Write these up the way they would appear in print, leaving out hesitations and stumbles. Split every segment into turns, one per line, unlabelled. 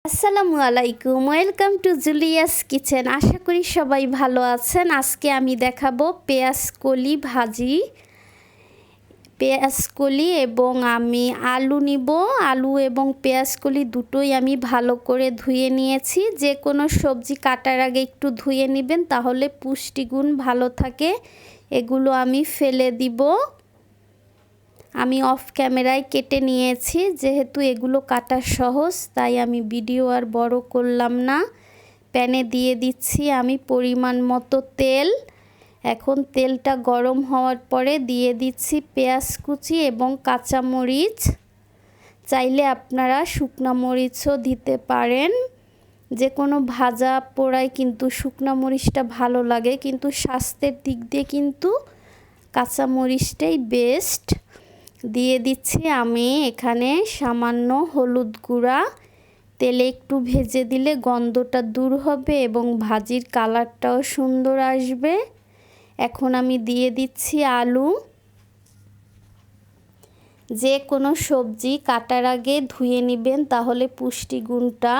আসসালামু আলাইকুম, welcome to Julius kitchen. আশা করি সবাই ভালো আছেন। আজকে আমি দেখাবো পেঁয়াজ কলি ভাজি। পেঁয়াজ কলি এবং আমি আলু নিব। আলু এবং পেঁয়াজ কলি দুটোই আমি ভালো করে ধুয়ে নিয়েছি। যে কোনো সবজি কাটার আগে একটু ধুয়ে নেবেন, তাহলে পুষ্টিগুণ ভালো থাকে। এগুলো আমি ফেলে দিব। আমি অফ ক্যামেরায় কেটে নিয়েছি, যেহেতু এগুলো কাটা সহজ তাই আমি ভিডিও আর বড় করলাম না। প্যানে দিয়ে দিচ্ছি আমি পরিমাণ মতো তেল। এখন তেলটা গরম হওয়ার পরে দিয়ে দিচ্ছি পেঁয়াজ কুচি এবং কাঁচামরিচ। চাইলে আপনারা শুকনো মরিচও দিতে পারেন। যে কোনো ভাজা পোড়ায় কিন্তু শুকনো মরিচটা ভালো লাগে, কিন্তু স্বাস্থ্যের দিক দিয়ে কিন্তু কাঁচামরিচটাই বেস্ট। দিয়ে দিচ্ছি আমি এখানে সামান্য হলুদ গুঁড়া। তেলে একটু ভেজে দিলে গন্ধটা দূর হবে এবং ভাজির কালারটাও সুন্দর আসবে। এখন আমি দিয়ে দিচ্ছি আলু। যে কোনো সবজি কাটার আগে ধুয়ে নেবেন, তাহলে পুষ্টিগুণটা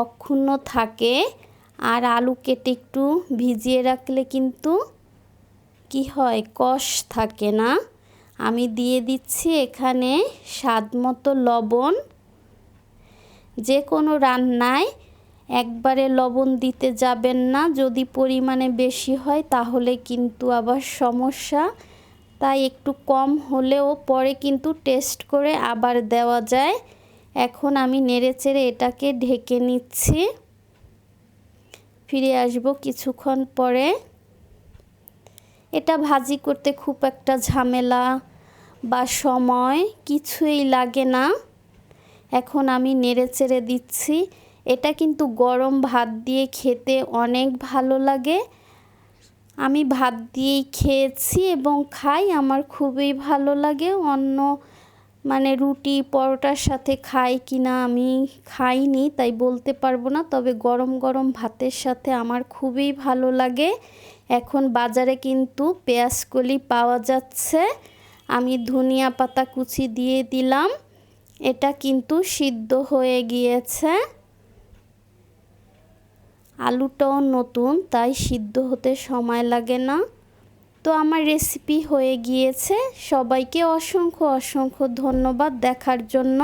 অক্ষুণ্ণ থাকে। আর আলু কেটে একটু ভিজিয়ে রাখলে কিন্তু কি হয়, কষ থাকে না। আমি দিয়ে দিচ্ছি এখানে স্বাদমতো লবণ। যে কোনো রান্নায় একবারে লবণ দিতে যাবেন না, যদি পরিমাণে বেশি হয় তাহলে কিন্তু আবার সমস্যা। তাই একটু কম হলেও পরে কিন্তু টেস্ট করে আবার দেওয়া যায়। এখন আমি নেড়েচেড়ে এটাকে ঢেকে নিচ্ছি। ফিরে আসবো কিছুক্ষণ পরে। এটা ভাজি করতে খুব একটা ঝামেলা বা সময় কিছুই লাগে না। এখন আমি নেড়েচেড়ে দিচ্ছি। এটা কিন্তু গরম ভাত দিয়ে খেতে অনেক ভালো লাগে। আমি ভাত দিয়েই খেয়েছি এবং খাই, আমার খুবই ভালো লাগে। অন্য রুটি পরোটার সাথে খাই কিনা আমি খাইনি, তাই বলতে পারবো না। তবে গরম গরম ভাতের সাথে আমার খুবই ভালো লাগে। এখন বাজারে কিন্তু পেঁয়াজ কলি পাওয়া যাচ্ছে। আমি ধনিয়া পাতা কুচি দিয়ে দিলাম। এটা কিন্তু সিদ্ধ হয়ে গিয়েছে। আলুটাও নতুন, তাই সিদ্ধ হতে সময় লাগে না। তো আমার রেসিপি হয়ে গিয়েছে। সবাইকে অসংখ্য অসংখ্য ধন্যবাদ দেখার জন্য।